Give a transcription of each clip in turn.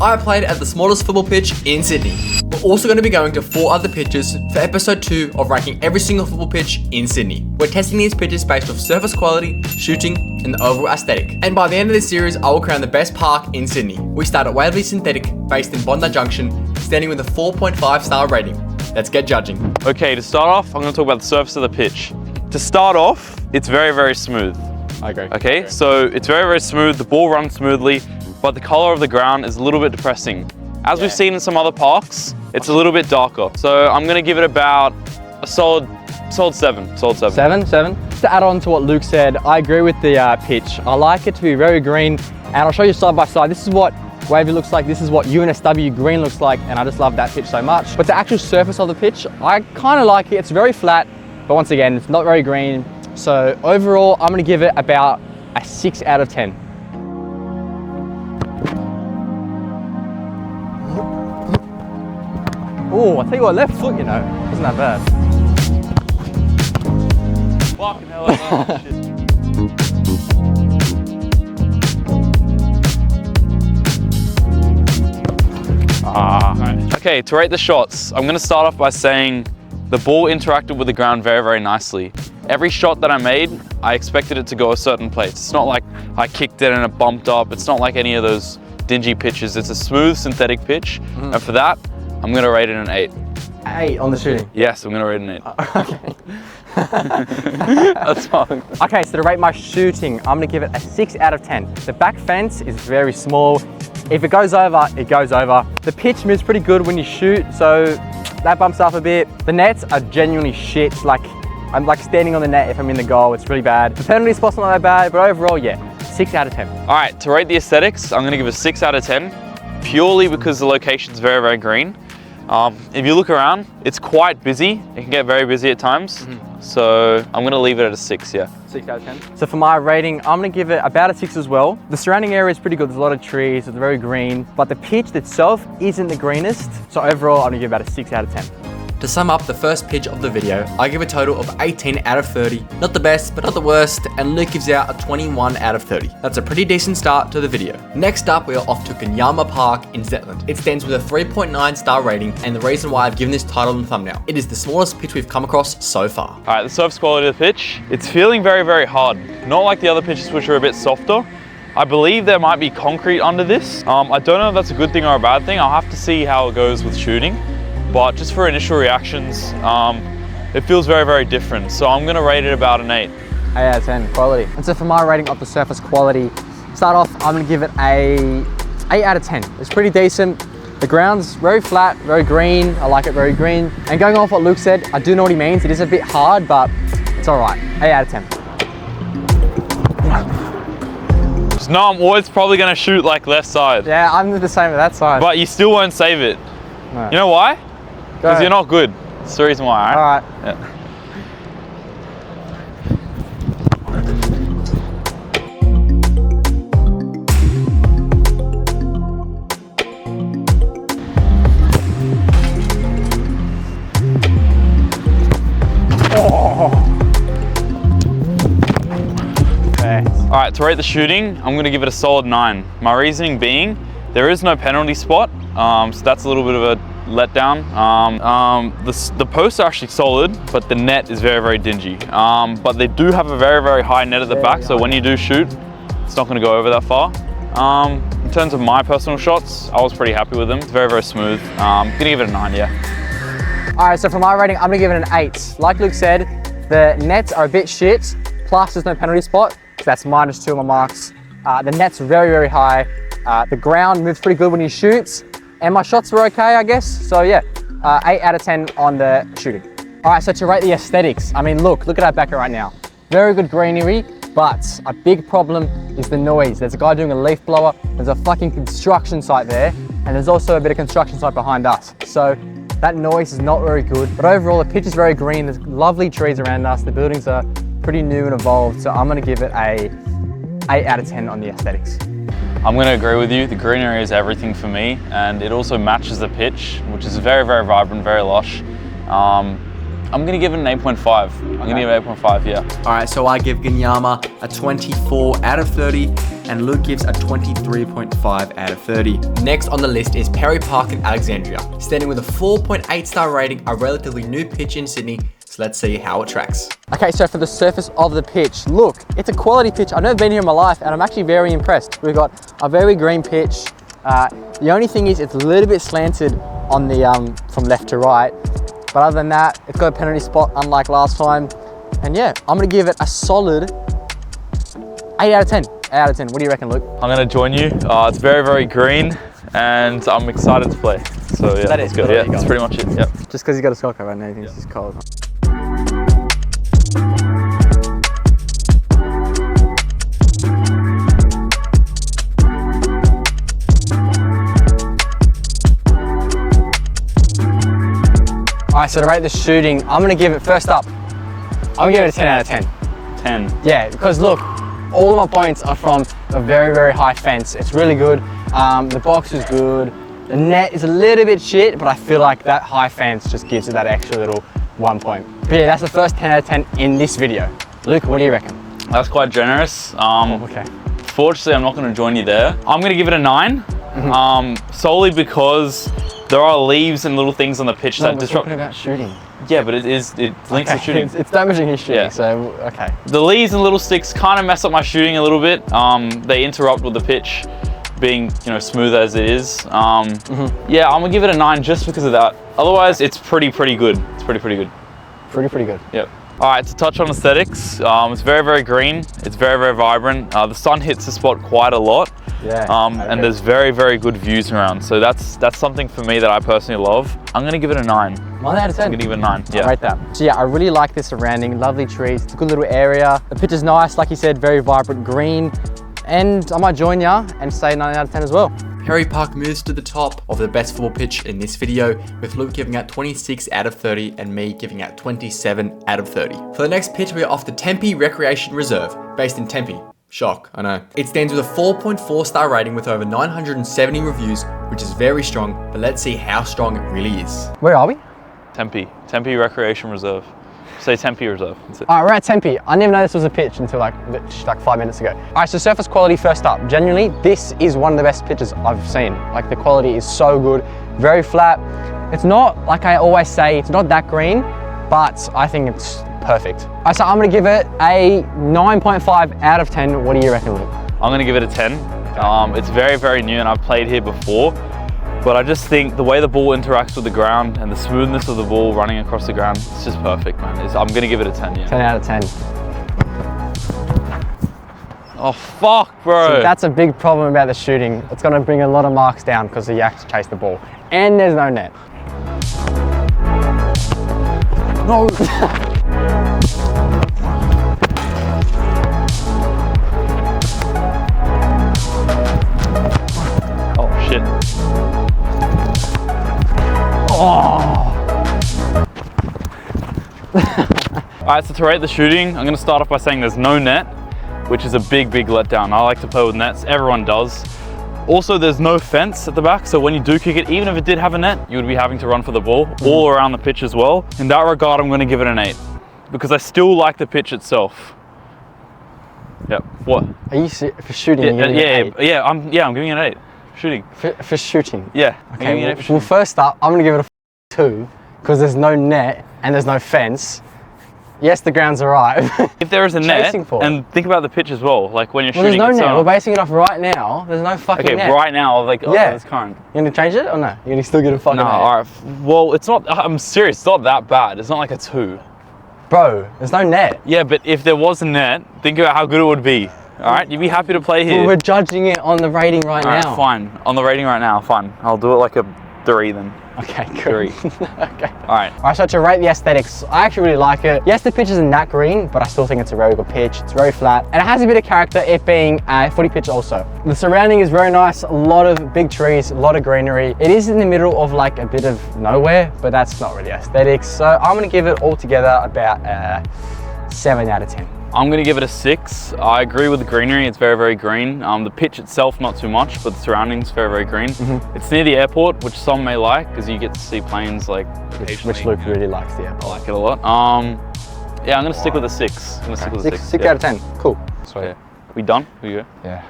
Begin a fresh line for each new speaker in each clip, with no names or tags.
I played at the smallest football pitch in Sydney. We're also going to be going to 4 other pitches for episode 2 of ranking every single football pitch in Sydney. We're testing these pitches based off surface quality, shooting, and the overall aesthetic. And by the end of this series, I will crown the best park in Sydney. We start at Waverley Synthetic, based in Bondi Junction, standing with a 4.5 star rating. Let's get judging.
Okay, to start off, I'm going to talk about the surface of the pitch. To start off, it's very, very smooth.
I agree.
Okay, so it's very, very smooth. The ball runs smoothly, but the color of the ground is a little bit depressing. As we've seen in some other parks, it's a little bit darker. So I'm going to give it about a solid 7.
Seven? To add on to what Luke said, I agree with the pitch. I like it to be very green, and I'll show you side by side. This is what Waverley looks like, this is what UNSW green looks like, and I just love that pitch so much. But the actual surface of the pitch, I kind of like it. It's very flat, but once again, it's not very green. So overall, I'm going to give it about a 6 out of 10. Oh, I tell you what, left foot, you know, wasn't that bad.
Fucking hell, oh, shit. Right. Okay, to rate the shots, I'm going to start off by saying the ball interacted with the ground very, very nicely. Every shot that I made, I expected it to go a certain place. It's not like I kicked it and it bumped up. It's not like any of those dingy pitches. It's a smooth synthetic pitch, and for that, I'm going to rate it an 8.
8 on the shooting?
Yes, I'm going to rate an 8.
Okay.
That's fine.
Okay, so to rate my shooting, I'm going to give it a 6 out of 10. The back fence is very small. If it goes over, it goes over. The pitch moves pretty good when you shoot, so that bumps up a bit. The nets are genuinely shit. I'm like standing on the net if I'm in the goal. It's really bad. The penalty spot's not that bad, but overall, yeah, 6 out of 10.
All right, to rate the aesthetics, I'm going to give it a 6 out of 10, purely because the location's very, very green. If you look around, it's quite busy. It can get very busy at times. So I'm going to leave it at a 6, yeah.
6 out of 10. So for my rating, I'm going to give it about a 6 as well. The surrounding area is pretty good. There's a lot of trees, it's very green, but the pitch itself isn't the greenest. So overall, I'm going to give it about a 6 out of 10.
To sum up the first pitch of the video, I give a total of 18 out of 30. Not the best, but not the worst, and Luke gives out a 21 out of 30. That's a pretty decent start to the video. Next up, we are off to Gunyama Park in Zetland. It stands with a 3.9 star rating, and the reason why I've given this title in the thumbnail. It is the smallest pitch we've come across so far.
All right, the surface quality of the pitch, it's feeling very, very hard. Not like the other pitches which are a bit softer. I believe there might be concrete under this. I don't know if that's a good thing or a bad thing. I'll have to see how it goes with shooting. But just for initial reactions, it feels very, very different. So I'm gonna rate it about an 8.
8 out of 10, quality. And so for my rating of the surface quality, start off, I'm gonna give it a 8 out of 10. It's pretty decent. The ground's very flat, very green. I like it very green. And going off what Luke said, I do know what he means. It is a bit hard, but it's all right. 8 out of 10.
Just know I'm always probably gonna shoot like left side.
Yeah, I'm the same with that side.
But you still won't save it.
No.
You know why? Because you're not good. That's the reason why,
all right?
Yeah. All right, to rate the shooting, I'm going to give it a solid 9. My reasoning being, there is no penalty spot, so that's a little bit of a letdown. The posts are actually solid, but the net is very, very dingy. But they do have a very, very high net at the back, so when you do shoot, it's not going to go over that far. In terms of my personal shots, I was pretty happy with them. It's very, very smooth. I'm going to give it a 9, yeah.
All right, so for my rating, I'm going to give it an 8. Like Luke said, the nets are a bit shit, plus there's no penalty spot. So that's -2 on my marks. The net's very, very high. The ground moves pretty good when you shoot, and my shots were okay, I guess. So yeah, 8 out of 10 on the shooting. All right, so to rate the aesthetics, I mean, look at our backer right now. Very good greenery, but a big problem is the noise. There's a guy doing a leaf blower. There's a fucking construction site there, and there's also a bit of construction site behind us. So that noise is not very good, but overall the pitch is very green. There's lovely trees around us. The buildings are pretty new and evolved, so I'm gonna give it a 8 out of 10 on the aesthetics.
I'm gonna agree with you. The greenery is everything for me, and it also matches the pitch, which is very, very vibrant, very lush. I'm gonna give it an 8.5. I'm gonna give it 8.5, yeah.
All right, so I give Gunyama a 24 out of 30, and Luke gives a 23.5 out of 30. Next on the list is Perry Park in Alexandria, standing with a 4.8 star rating, a relatively new pitch in Sydney. So let's see how it tracks.
Okay, so for the surface of the pitch, look, it's a quality pitch. I've never been here in my life, and I'm actually very impressed. We've got a very green pitch. The only thing is it's a little bit slanted on the from left to right, but other than that, it's got a penalty spot unlike last time. And yeah, I'm gonna give it a solid 8 out of 10. 8 out of 10. What do you reckon, Luke?
I'm gonna join you. It's very, very green, and I'm excited to play. So yeah, that's good. Yeah, that's pretty much it. Yeah.
Just because you got a skull cover, and thinks it's cold. All right, so to rate the shooting, I'm gonna give it, first up, I'm gonna give it a 10 out of 10.
10.
Yeah, because look, all of my points are from a very, very high fence. It's really good. The box is good. The net is a little bit shit, but I feel like that high fence just gives it that extra little 1 point. But yeah, that's the first 10 out of 10 in this video. Luke, what do you reckon?
That's quite generous.
Okay.
Fortunately, I'm not gonna join you there. I'm gonna give it a 9, solely because there are leaves and little things on the pitch that disrupt.
We're talking about shooting.
Yeah, but it links to shooting.
It's damaging his shooting, so okay.
The leaves and little sticks kind of mess up my shooting a little bit. They interrupt with the pitch being, smooth as it is. Yeah, I'm gonna give it a 9 just because of that. Otherwise, it's pretty good. It's pretty good.
Pretty good.
Yep. All right, to touch on aesthetics, it's very, very green. It's very, very vibrant. The sun hits the spot quite a lot.
Yeah.
And there's very, very good views around. So that's something for me that I personally love. I'm gonna give it a 9.
9 out of 10.
I'm gonna give it a 9. Yeah.
Right there. So yeah, I really like this surrounding. Lovely trees. It's a good little area. The pitch is nice, like you said, very vibrant green. And I might join ya and say 9 out of 10 as well.
Perry Park moves to the top of the best football pitch in this video, with Luke giving out 26 out of 30 and me giving out 27 out of 30. For the next pitch, we are off the Tempe Recreation Reserve, based in Tempe. Shock, I know. It stands with a 4.4 star rating with over 970 reviews, which is very strong, but let's see how strong it really is.
Where are we?
Tempe Recreation Reserve. Say Tempe Reserve. That's it.
All right, we're at Tempe. I didn't even know this was a pitch until like 5 minutes ago. All right, so surface quality first up. Genuinely, this is one of the best pitches I've seen. Like the quality is so good, very flat. It's not, like I always say, it's not that green, but I think it's perfect. All right, so I'm gonna give it a 9.5 out of 10. What do you reckon, Luke?
I'm gonna give it a 10. It's very, very new and I've played here before. But I just think the way the ball interacts with the ground and the smoothness of the ball running across the ground, it's just perfect, man. I'm gonna give it a 10, yeah.
10 out of 10.
Oh, fuck, bro.
So that's a big problem about the shooting. It's gonna bring a lot of marks down because you have to chase the ball. And there's no net. No.
Oh, shit. Alright, so to rate the shooting, I'm going to start off by saying there's no net, which is a big letdown. I like to play with nets, everyone does. Also, there's no fence at the back, so when you do kick it, even if it did have a net, you would be having to run for the ball all around the pitch as well. In that regard, I'm going to give it an 8, because I still like the pitch itself. Yep. What?
Are you for shooting?
Yeah, I'm giving it an 8. Shooting.
For shooting?
Yeah.
Okay, well, first up, I'm going to give it a 2 because there's no net and there's no fence. Yes, the ground's alright.
If there is a net, and think about the pitch as well, like when you're shooting.
There's no net, we're basing it off right now. There's no fucking net.
Okay, right now, like,
yeah.
It's current.
You gonna change it or no? You're gonna still get a fucking net?
No, alright. Well, it's not, I'm serious, it's not that bad. It's not like a 2.
Bro, there's no net.
Yeah, but if there was a net, think about how good it would be. Alright, you'd be happy to play here.
Well, we're judging it on the rating right now.
Fine. On the rating right now, fine. I'll do it like a 3 then.
Okay, cool.
3.
Okay.
Alright,
so to rate the aesthetics, I actually really like it. Yes, the pitch isn't that green, but I still think it's a very good pitch. It's very flat, and it has a bit of character, it being a footy pitch also. The surrounding is very nice, a lot of big trees, a lot of greenery. It is in the middle of like a bit of nowhere, but that's not really aesthetics. So I'm gonna give it all together about 7 out of 10.
I'm gonna give it a 6. I agree with the greenery, it's very, very green. The pitch itself, not too much, but the surroundings, very, very green. It's near the airport, which some may like, because you get to see planes like occasionally.
Which Luke really likes, yeah.
I like it a lot. Yeah, I'm gonna stick with a 6. I'm gonna stick with a 6.
6 out of 10, cool. Sweet.
Yeah. We done? We go?
Yeah.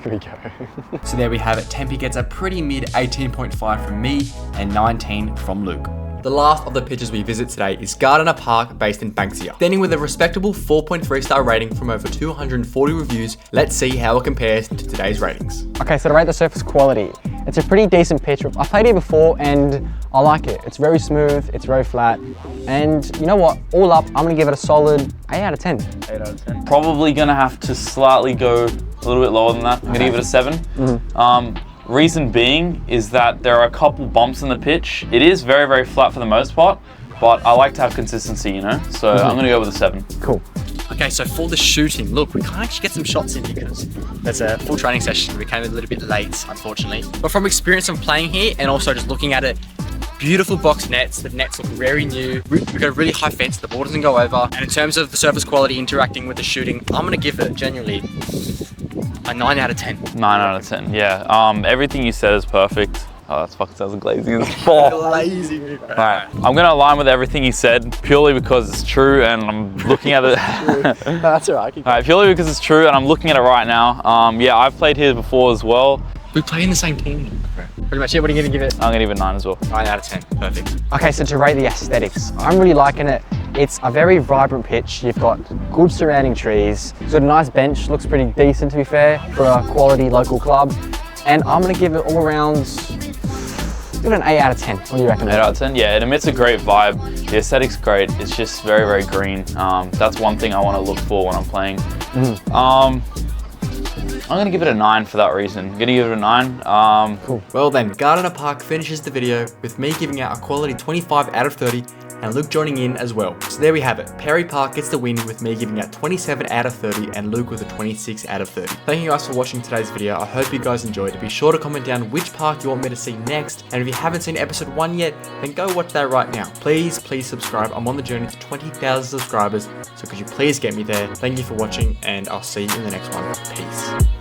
Here we go.
So there we have it. Tempe gets a pretty mid 18.5 from me and 19 from Luke. The last of the pitches we visit today is Gardiner Park, based in Banksia. Standing with a respectable 4.3 star rating from over 240 reviews, let's see how it compares to today's ratings.
Okay, so to rate the surface quality, it's a pretty decent pitch. I've played here before and I like it. It's very smooth, it's very flat, and you know what? All up, I'm gonna give it a solid 8 out of 10.
8 out of 10. Probably gonna have to slightly go a little bit lower than that. I'm gonna give it a 7. Reason being is that there are a couple bumps in the pitch. It is very, very flat for the most part, but I like to have consistency, you know? So I'm gonna go with a 7.
Cool.
Okay, so for the shooting, look, we can't actually get some shots in because there's a full training session. We came a little bit late, unfortunately. But from experience from playing here and also just looking at it, beautiful box nets. The nets look very new. We've got a really high fence. The ball doesn't go over. And in terms of the surface quality interacting with the shooting, I'm gonna give it genuinely a 9 out of 10.
9 out of 10, yeah. Everything you said is perfect. Oh, that's fucking sounds lazy as fuck.
Lazy.
Alright, I'm gonna align with everything you said purely because it's true and I'm looking at it.
That's alright.
Alright, purely because it's true and I'm looking at it right now. Yeah, I've played here before as well.
We play in the same team.
Pretty much it. What are you gonna give it?
I'm gonna give it 9 as well.
9 out of 10. Perfect.
Okay, so to rate the aesthetics, I'm really liking it. It's a very vibrant pitch. You've got good surrounding trees. It's got a nice bench. Looks pretty decent, to be fair, for a quality local club. And I'm gonna give it all around, give it an 8 out of 10. What do you reckon?
8 out of 10? Yeah, it emits a great vibe. The aesthetic's great. It's just very, very green. That's one thing I want to look for when I'm playing. I'm gonna give it a 9 for that reason. I'm gonna give it a 9.
Cool. Well then, Gardiner Park finishes the video with me giving out a quality 25 out of 30 and Luke joining in as well. So there we have it. Perry Park gets the win with me giving out 27 out of 30 and Luke with a 26 out of 30. Thank you guys for watching today's video. I hope you guys enjoyed. Be sure to comment down which park you want me to see next. And if you haven't seen episode 1 yet, then go watch that right now. Please subscribe. I'm on the journey to 20,000 subscribers. So could you please get me there? Thank you for watching and I'll see you in the next one. Peace.